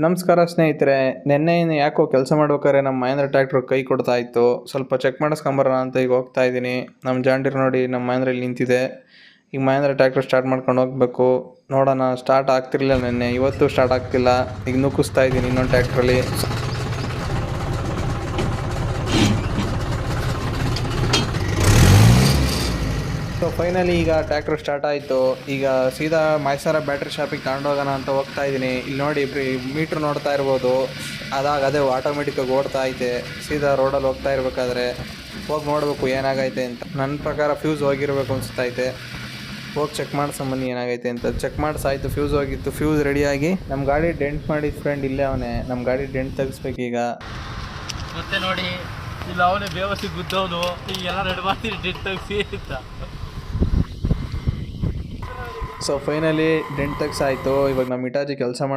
ನಮಸ್ಕಾರ ಸ್ನೇಹಿತರೆ. ನಿನ್ನೆ ಯಾಕೋ ಕೆಲಸ ಮಾಡ್ಬೇಕಾದ್ರೆ ನಮ್ಮ ಮಹೇಂದ್ರ ಟ್ರ್ಯಾಕ್ಟರ್ ಕೈ ಕೊಡ್ತಾ ಇತ್ತು. ಸ್ವಲ್ಪ ಚೆಕ್ ಮಾಡಿಸ್ಕೊಂಬರೋಣ ಅಂತ ಈಗ ಹೋಗ್ತಾ ಇದ್ದೀನಿ. ನಮ್ಮ ಜಾಂಡೀರ್ ನೋಡಿ ನಮ್ಮ ಮಹೇಂದ್ರ ಇಲ್ಲಿ ನಿಂತಿದೆ. ಈಗ ಮಹೇಂದ್ರ ಟ್ರ್ಯಾಕ್ಟರ್ ಸ್ಟಾರ್ಟ್ ಮಾಡ್ಕೊಂಡು ಹೋಗ್ಬೇಕು. ನೋಡೋಣ, ಸ್ಟಾರ್ಟ್ ಆಗ್ತಿರ್ಲಿಲ್ಲ ನಿನ್ನೆ, ಇವತ್ತು ಸ್ಟಾರ್ಟ್ ಆಗ್ತಿಲ್ಲ. ಈಗ ನುಗ್ಗಿಸ್ತಾ ಇದ್ದೀನಿ ಇನ್ನೊಂದು ಟ್ರ್ಯಾಕ್ಟ್ರಲ್ಲಿ. ಸೊ ಫೈನಲಿ ಈಗ ಟ್ರ್ಯಾಕ್ಟರ್ ಸ್ಟಾರ್ಟ್ ಆಯಿತು. ಈಗ ಸೀದಾ ಮೈಸೂರ ಬ್ಯಾಟ್ರಿ ಶಾಪಿಗೆ ತಗೊಂಡೋಗೋಣ ಅಂತ ಹೋಗ್ತಾ ಇದ್ದೀನಿ. ಇಲ್ಲಿ ನೋಡಿ ಮೀಟ್ರ್ ನೋಡ್ತಾ ಇರ್ಬೋದು, ಅದೇ ಆಟೋಮೆಟಿಕ್ಕಾಗಿ ಓಡ್ತಾ ಐತೆ. ಸೀದಾ ರೋಡಲ್ಲಿ ಹೋಗ್ತಾ ಇರಬೇಕಾದ್ರೆ ಹೋಗಿ ನೋಡಬೇಕು ಏನಾಗೈತೆ ಅಂತ. ನನ್ನ ಪ್ರಕಾರ ಫ್ಯೂಸ್ ಹೋಗಿರಬೇಕು ಅನಿಸ್ತೈತೆ. ಹೋಗಿ ಚೆಕ್ ಮಾಡ್ಸಂಬನ್ನಿ ಏನಾಗೈತೆ ಅಂತ. ಚೆಕ್ ಮಾಡಿಸಾಯ್ತು, ಫ್ಯೂಸ್ ಹೋಗಿತ್ತು. ಫ್ಯೂಸ್ ರೆಡಿಯಾಗಿ ನಮ್ಮ ಗಾಡಿ ಡೆಂಟ್ ಮಾಡಿದ ಫ್ರೆಂಡ್ ಇಲ್ಲೇ ಅವನೇ. ನಮ್ಮ ಗಾಡಿ ಡೆಂಟ್ ತೆಗಿಸ್ಬೇಕೀಗ. ಮತ್ತೆ ನೋಡಿ, ಇಲ್ಲ ಅವನೇ ಬೇವಸಿ ಗುದ್ದವನು. ಈಗೆಲ್ಲ ರೆಡಿ ಮಾಡ್ತೀನಿ ಡೆಂಟ್ ತೆಗಿಸಿ ಅಂತ. ಸೊ ಫೈನಲಿ ಡೆಂಟ್ ತೆಗ್ಸಾಯ್ತು. ಇವಾಗ ನಮ್ಮ ಇಟಾಜಿ ಕೆಲಸ